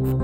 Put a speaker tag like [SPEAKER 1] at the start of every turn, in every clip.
[SPEAKER 1] Hello,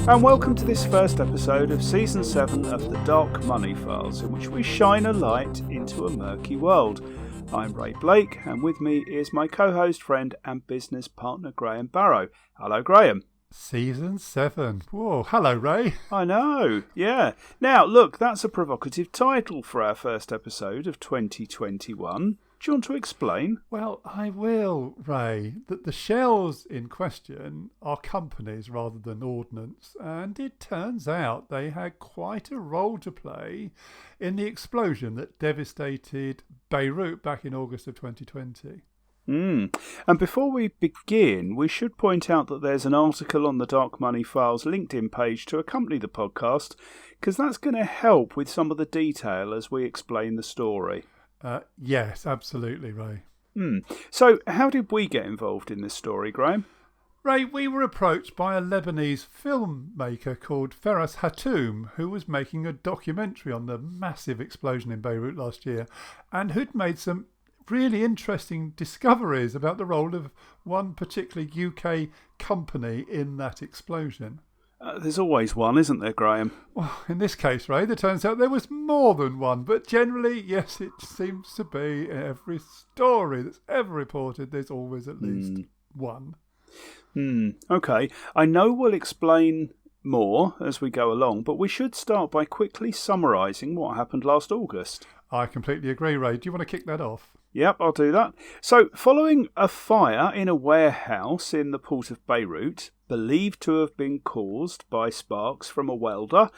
[SPEAKER 1] and welcome to this first episode of Season 7 of the Dark Money Files, in which we shine a light into a murky world. I'm Ray Blake, and with me is my co-host, friend and business partner, Graham Barrow. Hello, Graham.
[SPEAKER 2] Season 7. Whoa, hello, Ray.
[SPEAKER 1] I know, yeah. Now, look, that's a provocative title for our first episode of 2021. Do you want to explain?
[SPEAKER 2] Well, I will, Ray. That the shells in question are companies rather than ordnance, and it turns out they had quite a role to play in the explosion that devastated Beirut back in August of 2020.
[SPEAKER 1] And before we begin, we should point out that there's an article on the Dark Money Files LinkedIn page to accompany the podcast, because that's going to help with some of the detail as we explain the story.
[SPEAKER 2] Yes, absolutely, Ray.
[SPEAKER 1] So, how did we get involved in this story, Graham?
[SPEAKER 2] Ray, we were approached by a Lebanese filmmaker called Feras Hatoum, who was making a documentary on the massive explosion in Beirut last year, and who'd made some really interesting discoveries about the role of one particular UK company in that explosion.
[SPEAKER 1] There's always one, isn't there, Graham?
[SPEAKER 2] Well, in this case, Ray, it turns out there was more than one. But generally, yes, it seems to be in every story that's ever reported, there's always at least one.
[SPEAKER 1] Okay. I know we'll explain more as we go along, but we should start by quickly summarising what happened last August.
[SPEAKER 2] I completely agree, Ray. Do you want to kick that off?
[SPEAKER 1] Yep, I'll do that. So, following a fire in a warehouse in the port of Beirut, believed to have been caused by sparks from a welder,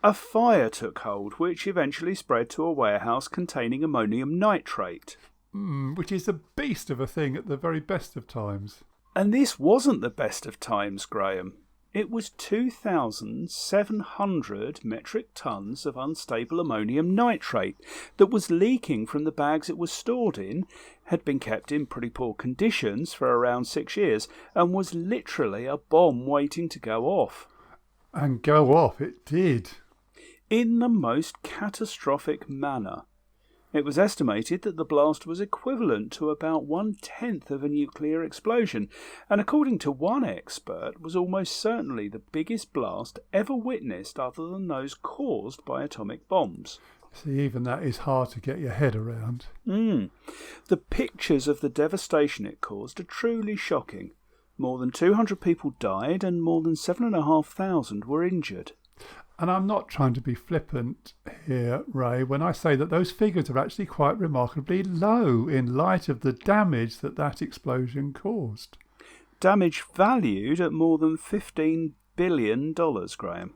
[SPEAKER 1] a fire took hold, which eventually spread to a warehouse containing ammonium nitrate.
[SPEAKER 2] Which is a beast of a thing at the very best of times.
[SPEAKER 1] And this wasn't the best of times, Graham. It was 2,700 metric tons of unstable ammonium nitrate that was leaking from the bags it was stored in, had been kept in pretty poor conditions for around 6 years, and was literally a bomb waiting to go off.
[SPEAKER 2] And go off it did.
[SPEAKER 1] In the most catastrophic manner. It was estimated that the blast was equivalent to about 1/10 of a nuclear explosion, and according to one expert, was almost certainly the biggest blast ever witnessed other than those caused by atomic bombs.
[SPEAKER 2] See, even that is hard to get your head around.
[SPEAKER 1] The pictures of the devastation it caused are truly shocking. More than 200 people died and more than 7,500 were injured.
[SPEAKER 2] And I'm not trying to be flippant here, Ray, when I say that those figures are actually quite remarkably low in light of the damage that explosion caused.
[SPEAKER 1] Damage valued at more than $15 billion, Graham.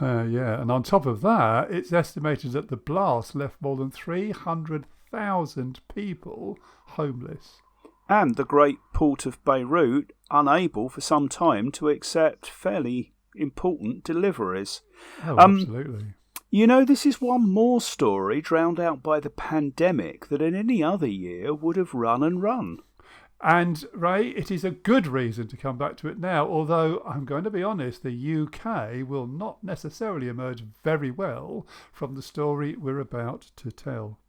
[SPEAKER 2] Yeah, and on top of that, it's estimated that the blast left more than 300,000 people homeless.
[SPEAKER 1] And the great port of Beirut unable for some time to accept fairly important deliveries.
[SPEAKER 2] Oh, absolutely.
[SPEAKER 1] You know, this is one more story drowned out by the pandemic that in any other year would have run and run.
[SPEAKER 2] And, Ray, it is a good reason to come back to it now, although I'm going to be honest, the UK will not necessarily emerge very well from the story we're about to tell.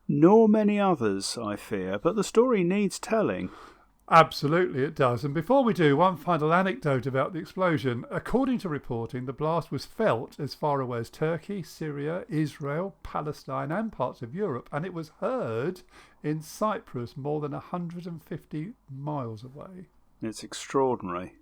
[SPEAKER 1] Nor many others, I fear, but the story needs telling.
[SPEAKER 2] Absolutely it does. And before we do, one final anecdote about the explosion. According to reporting, the blast was felt as far away as Turkey, Syria, Israel, Palestine and parts of Europe, and it was heard in Cyprus more than 150 miles away.
[SPEAKER 1] It's extraordinary.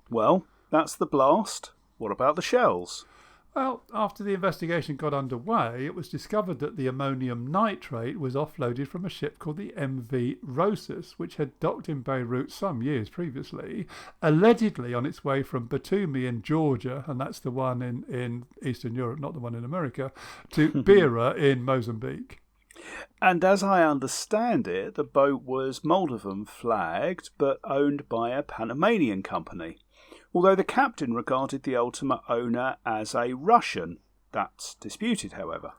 [SPEAKER 1] Well, that's the blast. What about the shells?
[SPEAKER 2] Well, after the investigation got underway, it was discovered that the ammonium nitrate was offloaded from a ship called the MV Rosus, which had docked in Beirut some years previously, allegedly on its way from Batumi in Georgia, and that's the one in Eastern Europe, not the one in America, to Beirut in Mozambique.
[SPEAKER 1] And as I understand it, the boat was Moldovan flagged, but owned by a Panamanian company. Although the captain regarded the ultimate owner as a Russian. That's disputed, however.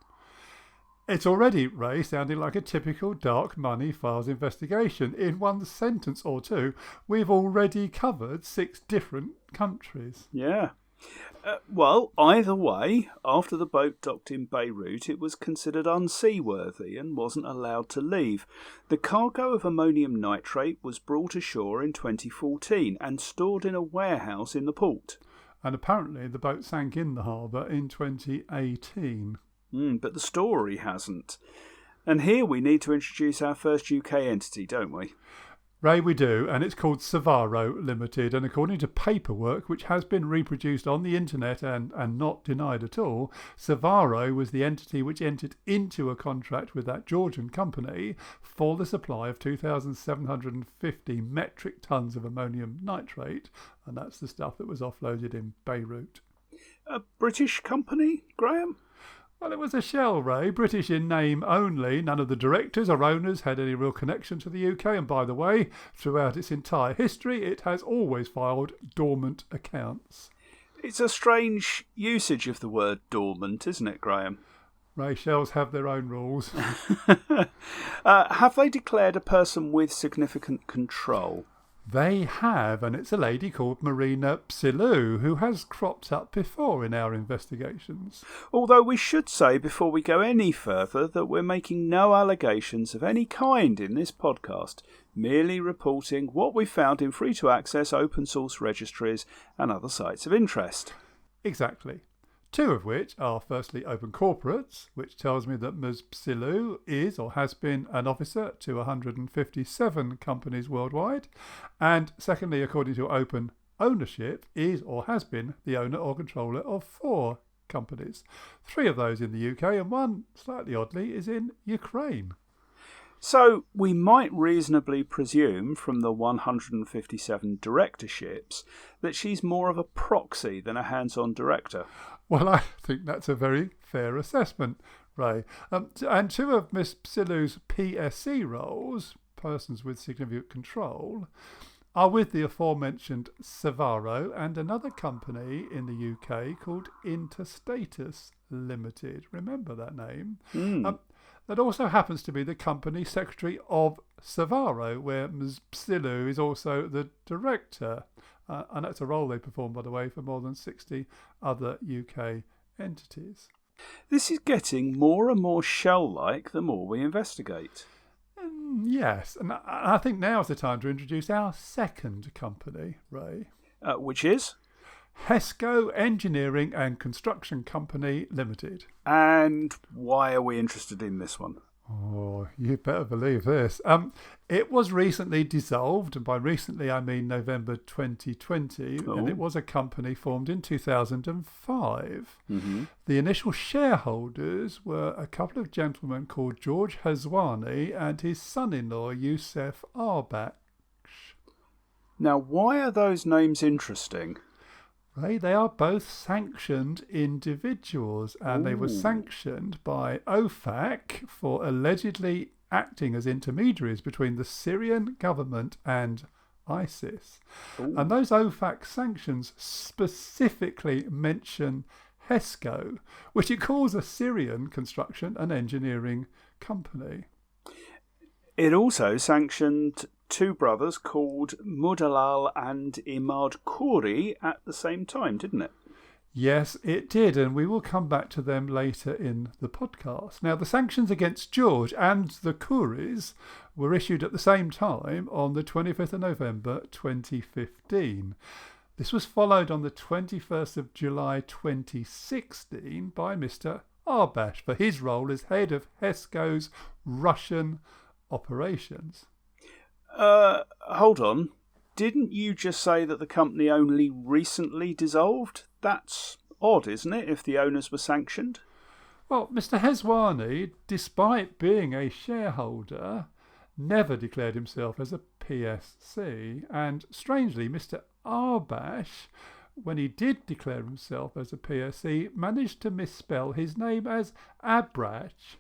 [SPEAKER 2] It's already, Ray, sounding like a typical Dark Money Files investigation. In one sentence or two, we've already covered 6 different countries.
[SPEAKER 1] Yeah. Well, either way, after the boat docked in Beirut, it was considered unseaworthy and wasn't allowed to leave. The cargo of ammonium nitrate was brought ashore in 2014 and stored in a warehouse in the port.
[SPEAKER 2] And apparently the boat sank in the harbour in 2018.
[SPEAKER 1] But the story hasn't. And here we need to introduce our first UK entity, don't we?
[SPEAKER 2] Ray, we do, and it's called Savaro Limited, and according to paperwork which has been reproduced on the internet and not denied at all, Savaro was the entity which entered into a contract with that Georgian company for the supply of 2,750 metric tonnes of ammonium nitrate, and that's the stuff that was offloaded in Beirut.
[SPEAKER 1] A British company, Graham?
[SPEAKER 2] Well, it was a shell, Ray, British in name only. None of the directors or owners had any real connection to the UK, and by the way, throughout its entire history, it has always filed dormant accounts.
[SPEAKER 1] It's a strange usage of the word dormant, isn't it, Graham?
[SPEAKER 2] Ray, shells have their own rules.
[SPEAKER 1] Have they declared a person with significant control?
[SPEAKER 2] They have, and it's a lady called Marina Psilou, who has cropped up before in our investigations.
[SPEAKER 1] Although we should say before we go any further that we're making no allegations of any kind in this podcast, merely reporting what we found in free-to-access open source registries and other sites of interest.
[SPEAKER 2] Exactly. Two of which are firstly Open Corporates, which tells me that Ms. Psilou is or has been an officer to 157 companies worldwide, and secondly, according to Open Ownership, is or has been the owner or controller of 4 companies. 3 of those in the UK and 1, slightly oddly, is in Ukraine.
[SPEAKER 1] So we might reasonably presume from the 157 directorships that she's more of a proxy than a hands-on director.
[SPEAKER 2] Well, I think that's a very fair assessment, Ray. And 2 of Miss Psilou's PSC roles, persons with significant control, are with the aforementioned Savaro and another company in the UK called Interstatus Limited. Remember that name? That also happens to be the company secretary of Savaro, where Ms. Psilou is also the director. And that's a role they perform, by the way, for more than 60 other UK entities.
[SPEAKER 1] This is getting more and more shell-like the more we investigate.
[SPEAKER 2] Yes, and I think now is the time to introduce our second company, Ray.
[SPEAKER 1] Which is?
[SPEAKER 2] HESCO Engineering and Construction Company Limited.
[SPEAKER 1] And why are we interested in this one?
[SPEAKER 2] Oh, you better believe this. It was recently dissolved, and by recently I mean November 2020, and it was a company formed in 2005. The initial shareholders were a couple of gentlemen called George Hazwani and his son-in-law Youssef Arbaksh.
[SPEAKER 1] Now, why are those names interesting?
[SPEAKER 2] Right, they are both sanctioned individuals, and they were sanctioned by OFAC for allegedly acting as intermediaries between the Syrian government and ISIS. And those OFAC sanctions specifically mention HESCO, which it calls a Syrian construction and engineering company.
[SPEAKER 1] It also sanctioned 2 brothers called Mudalal and Imad Khoury at the same time, didn't it?
[SPEAKER 2] Yes, it did, and we will come back to them later in the podcast. Now, the sanctions against George and the Khouris were issued at the same time on the 25th of November 2015. This was followed on the 21st of July 2016 by Mr. Arbaksh for his role as head of HESCO's Russian operations.
[SPEAKER 1] Hold on. Didn't you just say that the company only recently dissolved? That's odd, isn't it, if the owners were sanctioned?
[SPEAKER 2] Well, Mr. Hazwani, despite being a shareholder, never declared himself as a PSC. And strangely, Mr. Arbaksh, when he did declare himself as a PSC, managed to misspell his name as Abrach.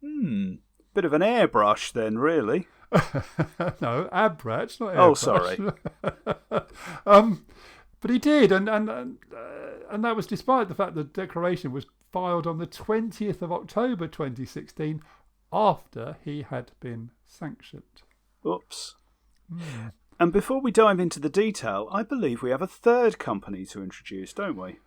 [SPEAKER 1] Bit of an airbrush then, really.
[SPEAKER 2] No, Abrach, not airbrush.
[SPEAKER 1] Oh, sorry.
[SPEAKER 2] But he did, and that was despite the fact that the declaration was filed on the 20th of October 2016 after he had been sanctioned.
[SPEAKER 1] Oops. And before we dive into the detail, I believe we have a third company to introduce, don't we?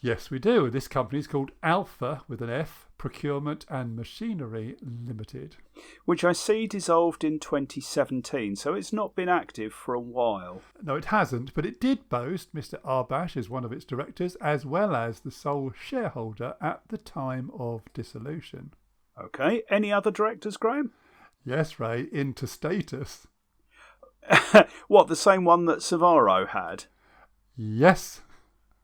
[SPEAKER 2] Yes, we do. This company is called Alpha, with an F, Procurement and Machinery Limited.
[SPEAKER 1] Which I see dissolved in 2017, so it's not been active for a while.
[SPEAKER 2] No, it hasn't, but it did boast Mr. Arbash as one of its directors, as well as the sole shareholder at the time of dissolution.
[SPEAKER 1] Okay, any other directors, Graham?
[SPEAKER 2] Yes, Ray, interstatus.
[SPEAKER 1] What, the same one that Savaro had?
[SPEAKER 2] Yes.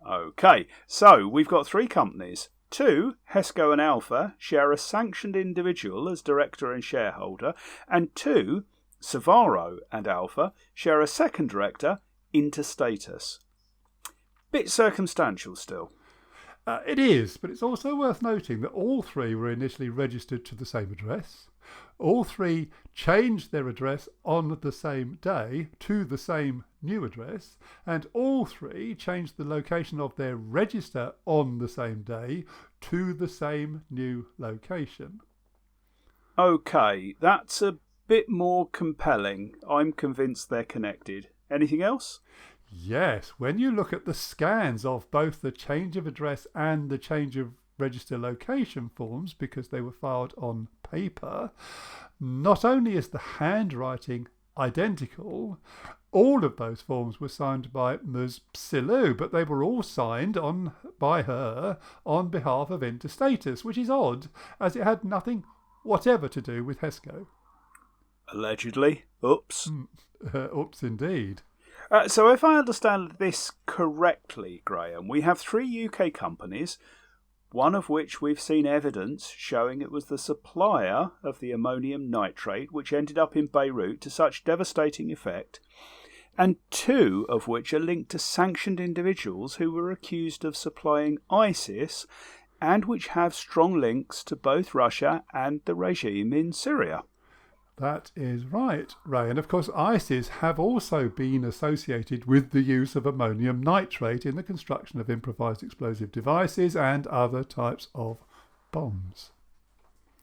[SPEAKER 1] Okay, so we've got three companies. Two, Hesco and Alpha, share a sanctioned individual as director and shareholder, and two, Savaro and Alpha, share a second director, interstatus. Bit circumstantial still.
[SPEAKER 2] It is, but it's also worth noting that all three were initially registered to the same address. All three changed their address on the same day to the same new address, and all three changed the location of their register on the same day to the same new location.
[SPEAKER 1] Okay, that's a bit more compelling. I'm convinced they're connected. Anything else?
[SPEAKER 2] Yes, when you look at the scans of both the change of address and the change of register location forms, because they were filed on paper, not only is the handwriting identical, all of those forms were signed by Ms. Psilou, but they were all signed by her on behalf of interstatus, which is odd, as it had nothing whatever to do with Hesco.
[SPEAKER 1] Allegedly. Oops.
[SPEAKER 2] Oops, indeed.
[SPEAKER 1] So if I understand this correctly, Graham, we have three UK companies, one of which we've seen evidence showing it was the supplier of the ammonium nitrate which ended up in Beirut to such devastating effect, and two of which are linked to sanctioned individuals who were accused of supplying ISIS and which have strong links to both Russia and the regime in Syria.
[SPEAKER 2] That is right, Ray. And of course, ISIS have also been associated with the use of ammonium nitrate in the construction of improvised explosive devices and other types of bombs.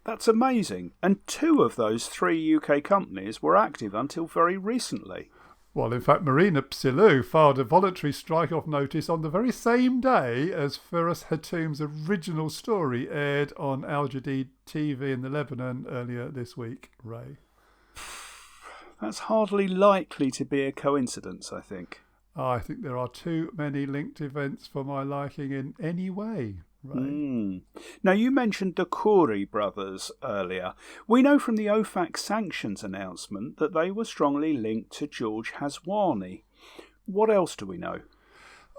[SPEAKER 1] That's amazing. And two of those three UK companies were active until very recently.
[SPEAKER 2] Well, in fact, Marina Psilou filed a voluntary strike-off notice on the very same day as Firas Hatoum's original story aired on Al Jadid TV in the Lebanon earlier this week, Ray.
[SPEAKER 1] That's hardly likely to be a coincidence, I think.
[SPEAKER 2] I think there are too many linked events for my liking in any way, Ray.
[SPEAKER 1] Now, you mentioned the Khoury brothers earlier. We know from the OFAC sanctions announcement that they were strongly linked to George Haswani. What else do we know?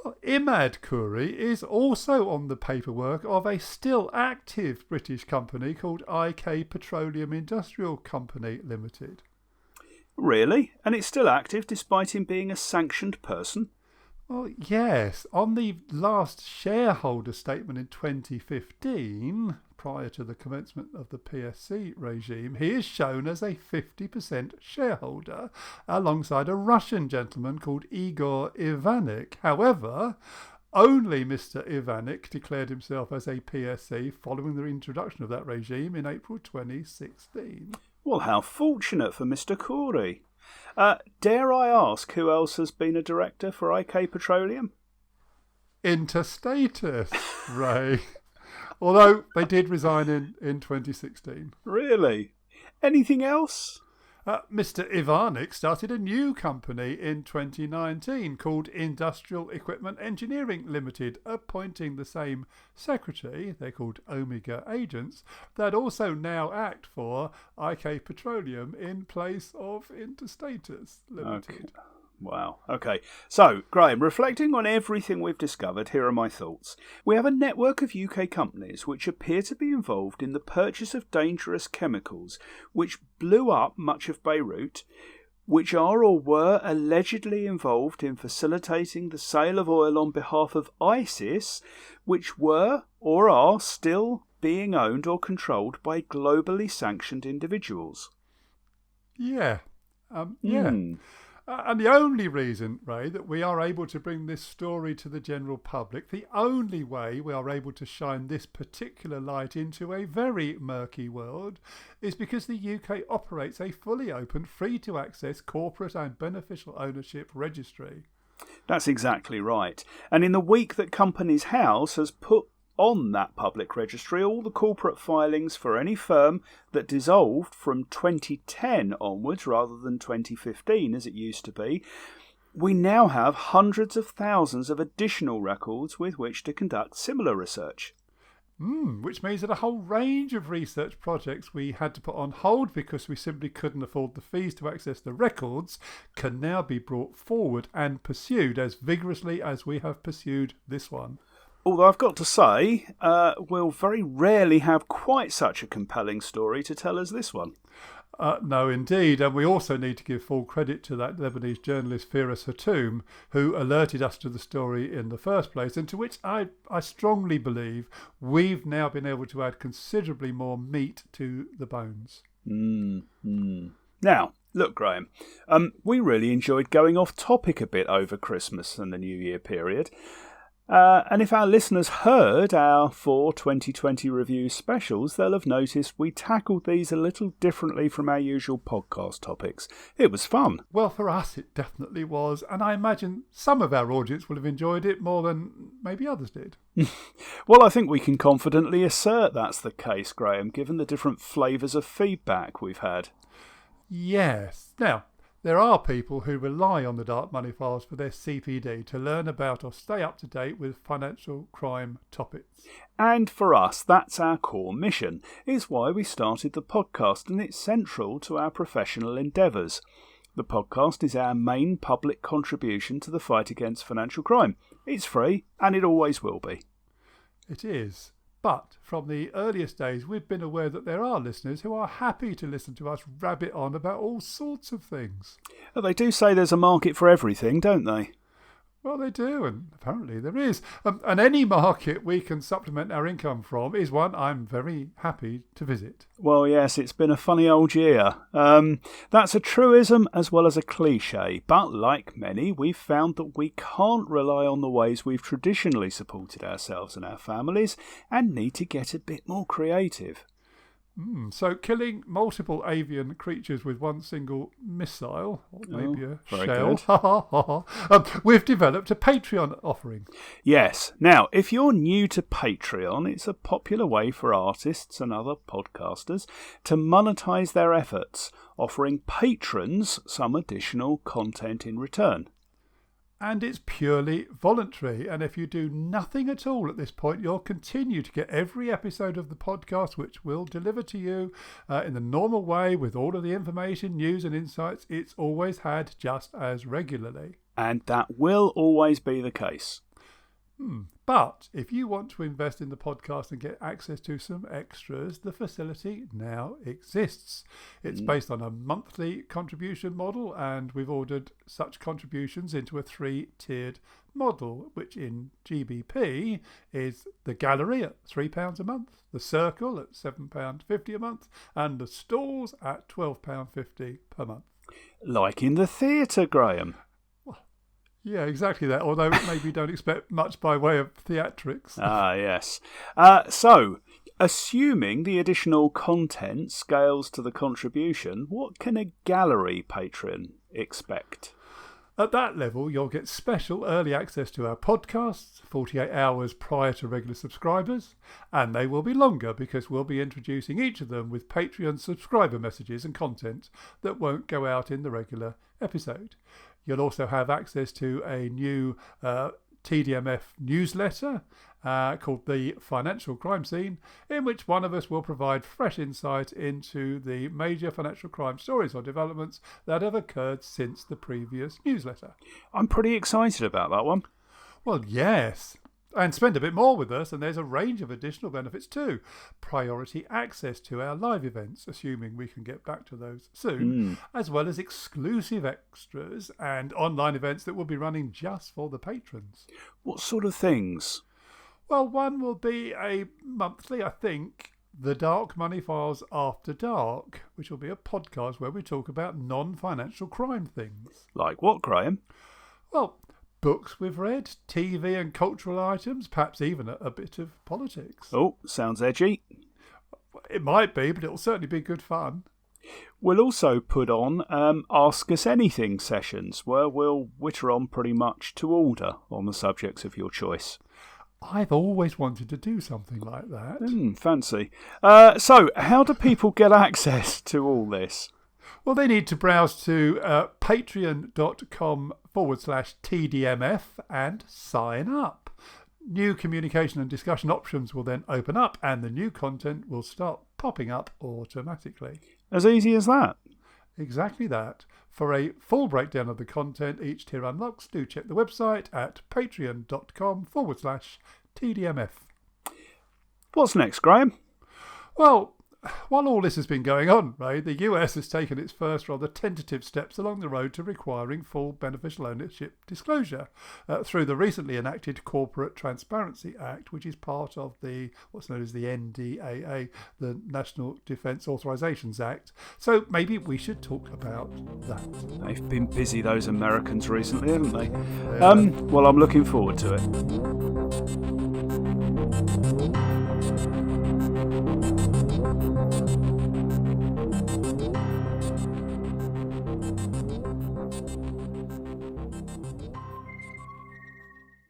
[SPEAKER 2] Well, Imad Khoury is also on the paperwork of a still active British company called IK Petroleum Industrial Company Limited.
[SPEAKER 1] Really? And it's still active despite him being a sanctioned person?
[SPEAKER 2] Well, yes. On the last shareholder statement in 2015, prior to the commencement of the PSC regime, he is shown as a 50% shareholder alongside a Russian gentleman called Igor Ivanik. However, only Mr. Ivanik declared himself as a PSC following the introduction of that regime in April 2016.
[SPEAKER 1] Well, how fortunate for Mr. Khoury. Dare I ask who else has been a director for IK Petroleum?
[SPEAKER 2] Interstatus, Ray. Although they did resign in 2016.
[SPEAKER 1] Really? Anything else?
[SPEAKER 2] Mr. Ivanik started a new company in 2019 called Industrial Equipment Engineering Limited, appointing the same secretary, they're called Omega agents, that also now act for IK Petroleum in place of Interstatus Limited.
[SPEAKER 1] Okay. Wow. Okay. So, Graham, reflecting on everything we've discovered, here are my thoughts. We have a network of UK companies which appear to be involved in the purchase of dangerous chemicals, which blew up much of Beirut, which are or were allegedly involved in facilitating the sale of oil on behalf of ISIS, which were or are still being owned or controlled by globally sanctioned individuals.
[SPEAKER 2] Yeah. And the only reason, Ray, that we are able to bring this story to the general public, the only way we are able to shine this particular light into a very murky world, is because the UK operates a fully open, free-to-access corporate and beneficial ownership registry.
[SPEAKER 1] That's exactly right. And in the week that Companies House has put on that public registry all the corporate filings for any firm that dissolved from 2010 onwards rather than 2015 as it used to be, we now have hundreds of thousands of additional records with which to conduct similar research.
[SPEAKER 2] Which means that a whole range of research projects we had to put on hold because we simply couldn't afford the fees to access the records can now be brought forward and pursued as vigorously as we have pursued this one.
[SPEAKER 1] Although I've got to say, we'll very rarely have quite such a compelling story to tell as this one.
[SPEAKER 2] No, indeed. And we also need to give full credit to that Lebanese journalist Firas Hatoum, who alerted us to the story in the first place, and to which I strongly believe we've now been able to add considerably more meat to the bones.
[SPEAKER 1] Now, look, Graham, we really enjoyed going off topic a bit over Christmas and the New Year period. And if our listeners heard our 4 2020 review specials, they'll have noticed we tackled these a little differently from our usual podcast topics. It was fun.
[SPEAKER 2] Well, for us it definitely was, and I imagine some of our audience will have enjoyed it more than maybe others did.
[SPEAKER 1] Well, I think we can confidently assert that's the case, Graham, given the different flavours of feedback we've had.
[SPEAKER 2] Yes. Now, there are people who rely on the Dark Money Files for their CPD to learn about or stay up to date with financial crime topics.
[SPEAKER 1] And for us, that's our core mission. It's why we started the podcast, and it's central to our professional endeavours. The podcast is our main public contribution to the fight against financial crime. It's free, and it always will be.
[SPEAKER 2] It is. But from the earliest days, we've been aware that there are listeners who are happy to listen to us rabbit on about all sorts of things.
[SPEAKER 1] Well, they do say there's a market for everything, don't they?
[SPEAKER 2] Well, they do, and apparently there is. And any market we can supplement our income from is one I'm very happy to visit.
[SPEAKER 1] Well, yes, it's been a funny old year. That's a truism as well as a cliche, but like many, we've found that we can't rely on the ways we've traditionally supported ourselves and our families and need to get a bit more creative.
[SPEAKER 2] So killing multiple avian creatures with one single missile, or maybe a shell, we've developed a Patreon offering.
[SPEAKER 1] Yes. Now, if you're new to Patreon, it's a popular way for artists and other podcasters to monetize their efforts, offering patrons some additional content in return.
[SPEAKER 2] And it's purely voluntary. And if you do nothing at all at this point, you'll continue to get every episode of the podcast, which we'll deliver to you in the normal way with all of the information, news and insights it's always had, just as regularly.
[SPEAKER 1] And that will always be the case.
[SPEAKER 2] But if you want to invest in the podcast and get access to some extras, the facility now exists. It's based on a monthly contribution model, and we've ordered such contributions into a 3-tiered model, which in GBP is the gallery at £3 a month, the circle at £7.50 a month, and the stalls at £12.50 per month.
[SPEAKER 1] Like in the theatre, Graham.
[SPEAKER 2] Yeah, exactly that, although maybe you don't expect much by way of theatrics.
[SPEAKER 1] Yes. So, assuming the additional content scales to the contribution, what can a gallery patron expect?
[SPEAKER 2] At that level, you'll get special early access to our podcasts 48 hours prior to regular subscribers, and they will be longer because we'll be introducing each of them with Patreon subscriber messages and content that won't go out in the regular episode. You'll also have access to a new TDMF newsletter called The Financial Crime Scene, in which one of us will provide fresh insight into the major financial crime stories or developments that have occurred since the previous newsletter.
[SPEAKER 1] I'm pretty excited about that one.
[SPEAKER 2] Well, yes. And spend a bit more with us, and there's a range of additional benefits too. Priority access to our live events, assuming we can get back to those soon, as well as exclusive extras and online events that will be running just for the patrons.
[SPEAKER 1] What sort of things?
[SPEAKER 2] Well, one will be a monthly, I think, The Dark Money Files After Dark, which will be a podcast where we talk about non-financial crime things.
[SPEAKER 1] Like what, Graham?
[SPEAKER 2] Well, books we've read, TV and cultural items, perhaps even a bit of politics.
[SPEAKER 1] Oh, sounds edgy.
[SPEAKER 2] It might be, but it'll certainly be good fun.
[SPEAKER 1] We'll also put on Ask Us Anything sessions, where we'll witter on pretty much to order on the subjects of your choice.
[SPEAKER 2] I've always wanted to do something like that.
[SPEAKER 1] Fancy. So, how do people get access to all this?
[SPEAKER 2] Well, they need to browse to patreon.com/TDMF and sign up. New communication and discussion options will then open up and the new content will start popping up automatically.
[SPEAKER 1] As easy as that?
[SPEAKER 2] Exactly that. For a full breakdown of the content each tier unlocks, do check the website at patreon.com/TDMF.
[SPEAKER 1] What's next, Graham?
[SPEAKER 2] Well, while all this has been going on, Ray, the US has taken its first rather tentative steps along the road to requiring full beneficial ownership disclosure through the recently enacted Corporate Transparency Act, which is part of the what's known as the NDAA, the National Defence Authorizations Act. So maybe we should talk about that.
[SPEAKER 1] They've been busy, those Americans, recently, haven't they? Well, I'm looking forward to it.